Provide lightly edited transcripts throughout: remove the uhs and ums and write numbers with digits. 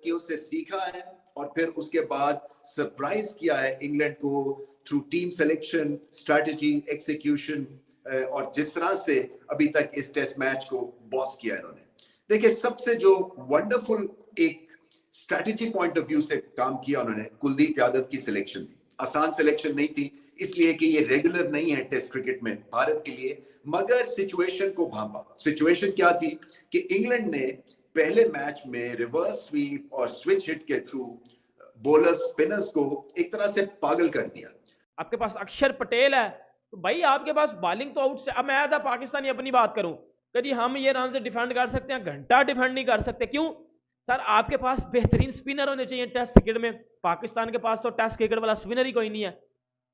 कि उससे सीखा है और फिर उसके बाद सरप्राइज किया है इंग्लैंड को through team selection, strategy, execution और जिस तरह से अभी तक इस टेस्ट मैच को बॉस किया इन्होंने। देखिए, सबसे जो वंडरफुल एक स्ट्रैटेजी पॉइंट ऑफ व्यू से काम किया उन्होंने, कुलदीप यादव की सिलेक्शन थी। आसान सिलेक्शन नहीं थी, इसलिए कि ये रेगुलर नहीं है टेस्ट क्रिकेट में भारत के लिए, मगर सिचुएशन को भांपा। सिचुएशन क्या थी कि इंग्लैंड ने पहले मैच में रिवर्स स्वीप और स्विच हिट के थ्रू बॉलर्स, स्पिनर्स को एक तरह से पागल कर दिया। आपके पास अक्षर पटेल है, तो भाई आपके पास बॉलिंग तो आउट से, अब मैं एज अ पाकिस्तानी अपनी बात करूं कि जी हम ये रन से डिफेंड कर सकते हैं, घंटा डिफेंड नहीं कर सकते। क्यों सर? आपके पास बेहतरीन स्पिनर होने चाहिए टेस्ट क्रिकेट में। पाकिस्तान के पास तो टेस्ट क्रिकेट वाला स्पिनर ही कोई नहीं है।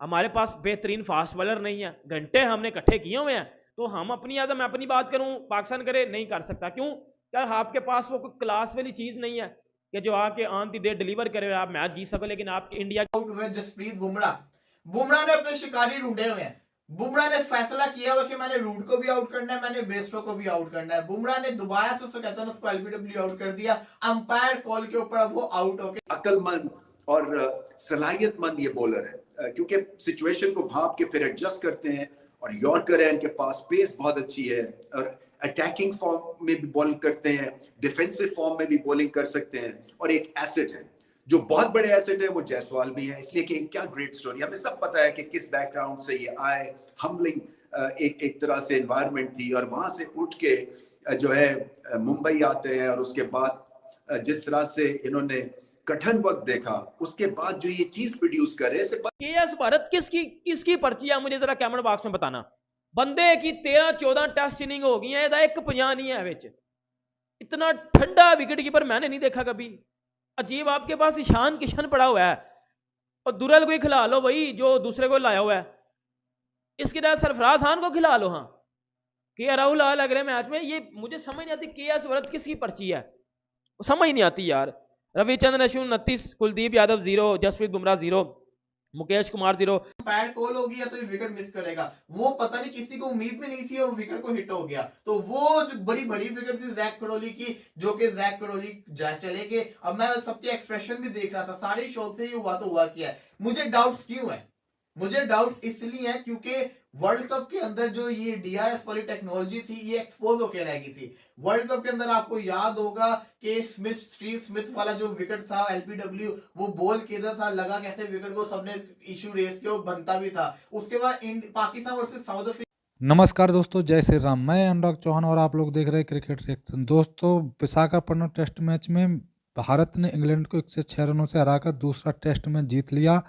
हमारे पास बेहतरीन फास्ट बॉलर नहीं है, घंटे हमने इकट्ठे किए हुए हैं। तो हम अपनी मैं अपनी बात करूं, पाकिस्तान करे नहीं कर सकता। क्यों? क्या आपके पास वो कोई क्लास वाली चीज नहीं है कि जो आके ऑन दी डे डिलीवर करे, आप मैच जीत सको। लेकिन आप इंडिया आउट हुए जसप्रीत बुमराह ने अपने शिकारी ढूंढे हुए हैं। बुमराह ने फैसला किया हुआ कि मैंने रूट को भी आउट करना है, मैंने बेस्टो को भी आउट करना है। बुमराह ने दोबारा से कहता है उसको एलबीडब्ल्यू आउट कर दिया, अंपायर कॉल के ऊपर वो आउट हो गए। अकलमंद और सलाहियतमंद ये बॉलर है, क्योंकि सिचुएशन को भाप के फिर एडजस्ट करते हैं। और यॉर्कर है, इनके पास पेस बहुत अच्छी है और अटैकिंग फॉर्म में भी बॉल करते हैं, डिफेंसिव फॉर्म में भी बॉलिंग कर सकते हैं। और एक एसेट है, जो बहुत बड़े एसेट है, वो जायसवाल भी है। इसलिए कि क्या ग्रेट स्टोरी, हमें सब पता है कि किस बैकग्राउंड से ये आए। हम्बलिंग एक तरह से एनवायरनमेंट थी, और वहां से उठ के जो है मुंबई आते हैं। और उसके बाद जिस तरह से इन्होंने कठिन वक्त देखा, उसके बाद जो ये चीज प्रोड्यूस करे। केएस भारत किसकी पर्ची है? मुझे जरा कैमरा बॉक्स में बताना। बंदे की 13-14 टेस्ट इनिंग हो गई है, एक 50 नहीं है विच। इतना ठंडा विकेट कीपर मैंने नहीं देखा कभी। अजीब, आपके पास ईशान किशन पड़ा हुआ है और दुरल को ही खिला लो भाई, जो दूसरे को लाया हुआ है। इसके तरह सरफराज खान को खिला लो। हाँ, के राहुल लग रहे मैच में। ये मुझे समझ नहीं आती केएस भारत किसकी पर्ची है, समझ नहीं आती यार। रविचंद्रन अश्विन 29, कुलदीप यादव 0, जसप्रीत बुमराह 0, मुकेश कुमार 0। पैड कॉल हो गया तो ये विकेट मिस करेगा, वो पता नहीं किसी को उम्मीद में नहीं थी और विकेट को हिट हो गया। तो वो जो बड़ी बड़ी विकेट थी जैक कडोली की, जो कि जैक कडोली चले गए। अब मैं सबके एक्सप्रेशन भी देख रहा था, सारे शॉट से ही हुआ तो हुआ क्या है। मुझे डाउट्स क्यों है? मुझे डाउट्स इसलिए है क्योंकि वर्ल्ड कप के अंदर जो ये डीआरएस वाली टेक्नोलॉजी थी, ये एक्सपोज होकर रह गई थी। वर्ल्ड कप के अंदर आपको याद होगा कि स्टीव स्मिथ वाला जो विकेट था एलबीडब्ल्यू, वो बॉल किधर था, लगा कैसे विकेट को, सबने इशू रेस किया, बनता भी था। उसके बाद पाकिस्तान वर्सेस साउथ अफ्रीका। नमस्कार दोस्तों, जय श्री राम। मैं अनुराग चौहान और आप लोग देख रहे हैं क्रिकेट रिएक्शन। दोस्तों, विशाखापट्टनम टेस्ट मैच में भारत ने इंग्लैंड को 106 रनों से हराकर दूसरा टेस्ट मैच जीत लिया।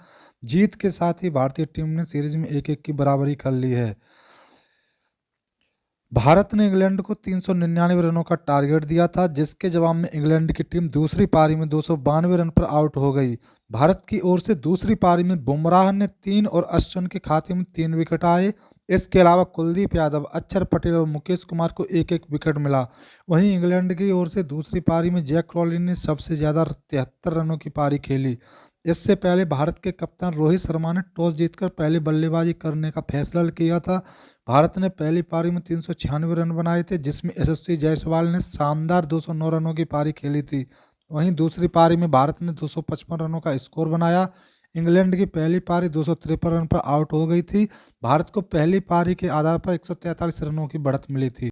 जीत के साथ ही भारतीय टीम ने सीरीज में 1-1 की बराबरी कर ली है। भारत ने इंग्लैंड को 399 रनों का टारगेट दिया था, जिसके जवाब में इंग्लैंड की टीम दूसरी पारी में 292 रन पर आउट हो गई। भारत की ओर से दूसरी पारी में बुमराह ने 3 और अश्विन के खाते में 3 विकेट आए। इसके अलावा कुलदीप यादव, अक्षर पटेल और मुकेश कुमार को 1-1 विकेट मिला। वहीं इंग्लैंड की ओर से दूसरी पारी में जैक क्रॉली ने सबसे ज़्यादा 73 रनों की पारी खेली। इससे पहले भारत के कप्तान रोहित शर्मा ने टॉस जीतकर पहले बल्लेबाजी करने का फैसला किया था। भारत ने पहली पारी में 396 रन बनाए थे, जिसमें यशस्वी जायसवाल ने शानदार 209 रनों की पारी खेली थी। वहीं दूसरी पारी में भारत ने 255 रनों का स्कोर बनाया। इंग्लैंड की पहली पारी 253 रन पर आउट हो गई थी। भारत को पहली पारी के आधार पर 143 रनों की बढ़त मिली थी।